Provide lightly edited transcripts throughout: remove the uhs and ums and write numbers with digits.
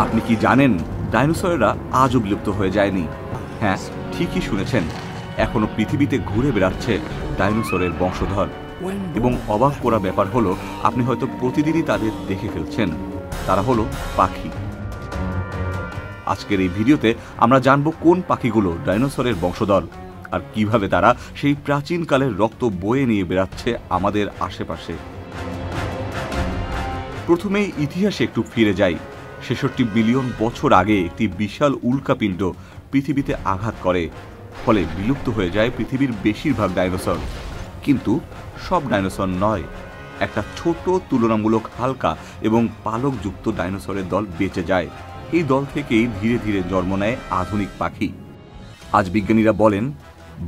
আপনি কি জানেন ডাইনোসরেরা আজও বিলুপ্ত হয়ে যায়নি? হ্যাঁ, ঠিকই শুনেছেন, এখনো পৃথিবীতে ঘুরে বেড়াচ্ছে ডাইনোসরের বংশধর। এবং অবাক করা ব্যাপার হলো, আপনি হয়তো প্রতিদিনই তাদের দেখে ফেলছেন। তারা হলো পাখি। আজকের এই ভিডিওতে আমরা জানব কোন পাখিগুলো ডাইনোসরের বংশধর আর কিভাবে তারা সেই প্রাচীনকালের রক্ত বয়ে নিয়ে বেড়াচ্ছে আমাদের আশেপাশে। প্রথমেই ইতিহাসে একটু ফিরে যাই। ৬৬ বিলিয়ন বছর আগে একটি বিশাল উল্কাপিণ্ড পৃথিবীতে আঘাত করে, ফলে বিলুপ্ত হয়ে যায় পৃথিবীর বেশিরভাগ ডাইনোসর। কিন্তু সব ডাইনোসর নয়, একটা ছোট, তুলনামূলক হালকা এবং পালকযুক্ত ডাইনোসরের দল বেঁচে যায়। এই দল থেকেই ধীরে ধীরে জন্ম নেয় আধুনিক পাখি। আজ বিজ্ঞানীরা বলেন,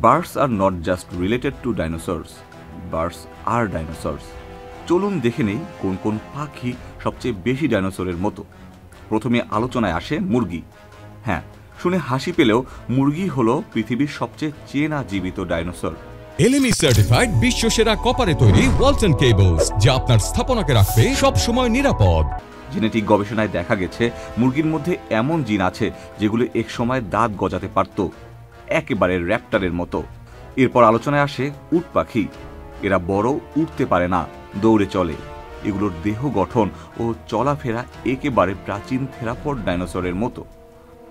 birds are not just related to dinosaurs, birds R dinosaurs. চলুন দেখে নেই কোন কোন পাখি সবচেয়ে বেশি ডাইনোসরের মতো। প্রথমে আলোচনায় আসে মুরগি। হ্যাঁ, শুনে হাসি পেলেও মুরগি হলো পৃথিবীর সবচেয়ে চেনা জীবিত ডাইনোসর। এলএমই সার্টিফাইড বিশ্বসেরা কপারে তৈরি ওয়ালটন কেবলস, যা আপনার স্থাপনাকে রাখবে সব সময় নিরাপদ। জেনেটিক গবেষণায় দেখা গেছে মুরগির মধ্যে এমন জিন আছে যেগুলো একসময় দাঁত গজাতে পারত, একেবারে র্যাপ্টারের মতো। এরপর আলোচনায় আসে উট পাখি। এরা বড়, উঠতে পারে না, দৌড়ে চলে। এগুলোর দেহ গঠন ও চলাফেরা একেবারে প্রাচীন থেরাপড ডাইনোসরের মতো।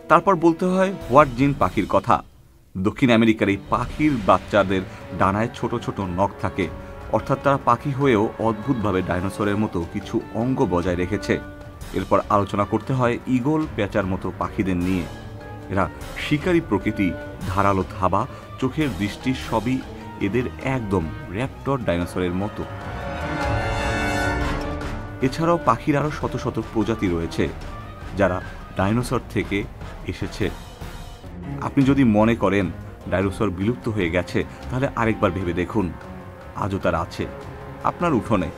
তারপর বলতে হয় হোয়াইট জিন পাখির কথা। দক্ষিণ আমেরিকার এই পাখির বাচ্চাদের ডানায় ছোট ছোট নখ থাকে, অর্থাৎ তারা পাখি হয়েও অদ্ভুতভাবে ডাইনোসরের মতো কিছু অঙ্গ বজায় রেখেছে। এরপর আলোচনা করতে হয় ঈগল, পেঁচার মতো পাখিদের নিয়ে। এরা শিকারী প্রকৃতি, ধারালো থাবা, চোখের দৃষ্টি সবই এদের একদম র্যাপ্টর ডাইনোসরের মতো। এছাড়াও পাখির আরও শত শত প্রজাতি রয়েছে যারা ডাইনোসর থেকে এসেছে। আপনি যদি মনে করেন ডাইনোসর বিলুপ্ত হয়ে গেছে, তাহলে আরেকবার ভেবে দেখুন, আজও তারা আছে। আপনার উঠোনে,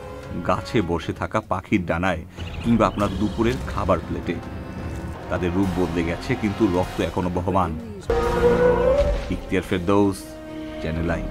গাছে বসে থাকা পাখির ডানায়, কিংবা আপনার দুপুরের খাবার প্লেটে। তাদের রূপ বদলে গেছে, কিন্তু রক্ত এখনো বহমান। Ikhtiyar Ferdous, channel I.